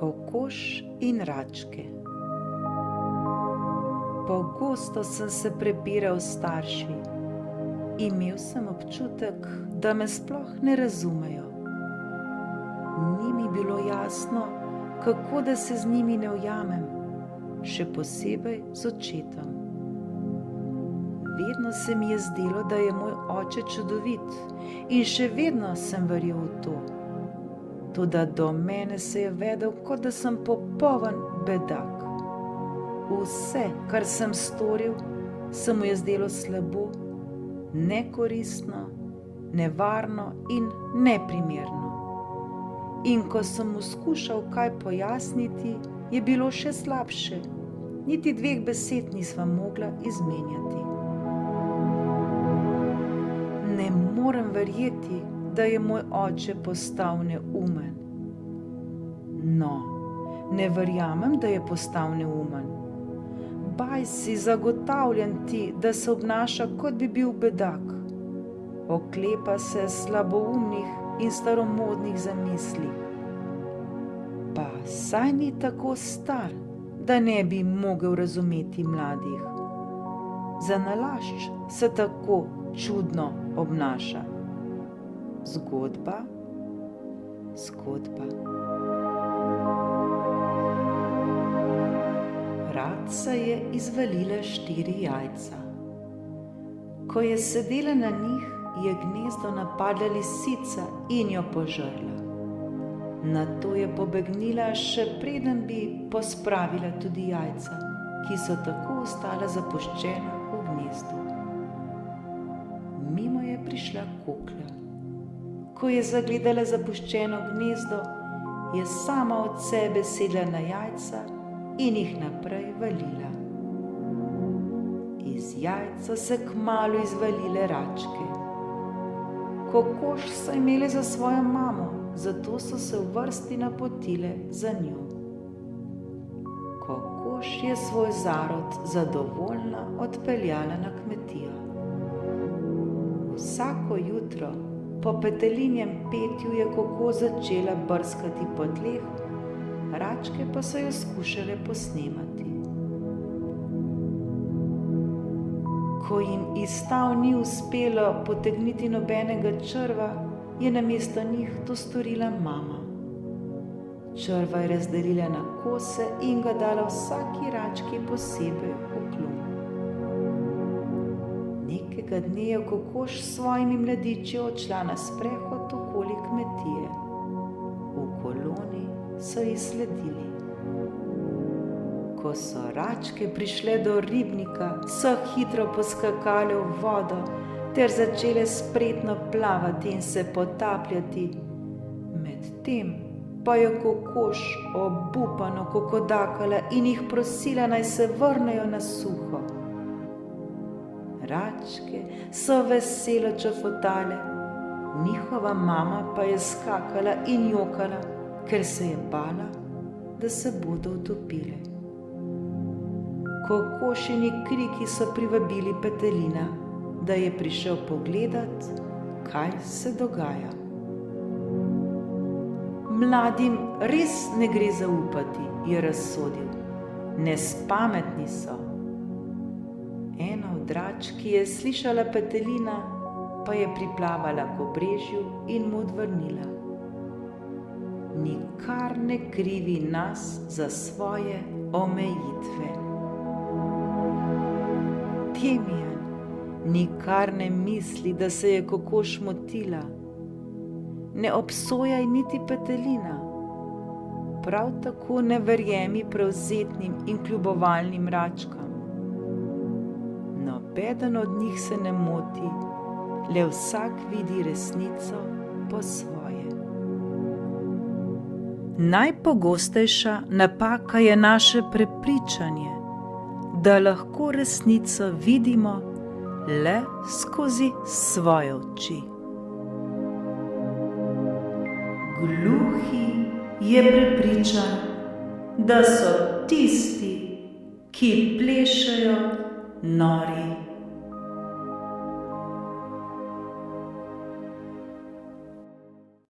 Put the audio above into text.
Kokoš in račke. Pogosto sem se prepiral s starši. Imel sem občutek, da me sploh ne razumejo. Ni mi bilo jasno, kako da se z njimi ne ujamem, še posebej z očetom. Vedno se mi je zdelo, da je moj oče čudovit in še vedno sem verjel v to. Toda do mene se je vedel, kot da sem popoln bedak. Vse, kar sem storil, se mu je zdelo slabo, nekoristno, nevarno in neprimerno. In ko sem mu skušal kaj pojasniti, je bilo še slabše. Niti 2 besed nisva mogla izmenjati. Ne morem verjeti, da je moj oče postal neumen. No, ne verjamem, da je postal neumen. Baj si, zagotavljam ti, da se obnaša, kot bi bil bedak. Oklepa se slaboumnih in staromodnih zamisli. Pa saj ni tako star, da ne bi mogel razumeti mladih. Zanalašč se tako čudno obnaša. Zgodba. Raca je izvalila 4 jajca. Ko je sedela na njih, je gnezdo napadla lisica in jo požrla. Nato je pobegnila, še preden bi pospravila tudi jajca, ki so tako ostala zapuščena v gnezdu. Mimo je prišla koklja. Ko je zagledala zapuščeno gnezdo, je sama od sebe sedla na jajca in jih naprej valila. Iz jajca se kmalu izvalile račke. Kokoš so imele za svojo mamo, zato so se v vrsti napotile za njo. Kokoš je svoj zarod zadovoljna odpeljala na kmetijo. Vsako jutro po petelinjem petju je Kokoš začela brskati po tleh, račke pa so jo skušale posnemati. Ko jim iz stav ni uspelo potegniti nobenega črva, je namesto njih to storila mama. Črva je razdelila na kose in ga dala vsaki rački posebej v klon. Nekega dne je Kokoš s svojimi mladiči odšla na sprehod okoli kmetije. V koloni so ji sledili. Ko so račke prišle do ribnika, so hitro poskakale v vodo ter začele spretno plavati in se potapljati. Medtem pa je Kokoš obupano kokodakala in jih prosila, naj se vrnejo na suho. Račke so veselo čofotale, njihova mama pa je skakala in jokala, ker se je bala, da se bodo utopile. Kokošini kriki so privabili petelina, da je prišel pogledat, kaj se dogaja. Mladim res ne gre zaupati, je razsodil. Nespametni so. Ena od račk, ki je slišala petelina, pa je priplavala k obrežju in mu odvrnila: nikar ne krivi nas za svoje omejitve. Temijan, nikar ne misli, da se je Kokoš motila. Ne obsojaj niti petelina. Prav tako ne verjemi prevzetnim in kljubovalnim račkam. Nobeden od njih se ne moti, le vsak vidi resnico po svoje. Najpogostejša napaka je naše prepričanje, da lahko resnico vidimo le skozi svoje oči. Gluhi je prepričan, da so tisti, ki plešejo nori.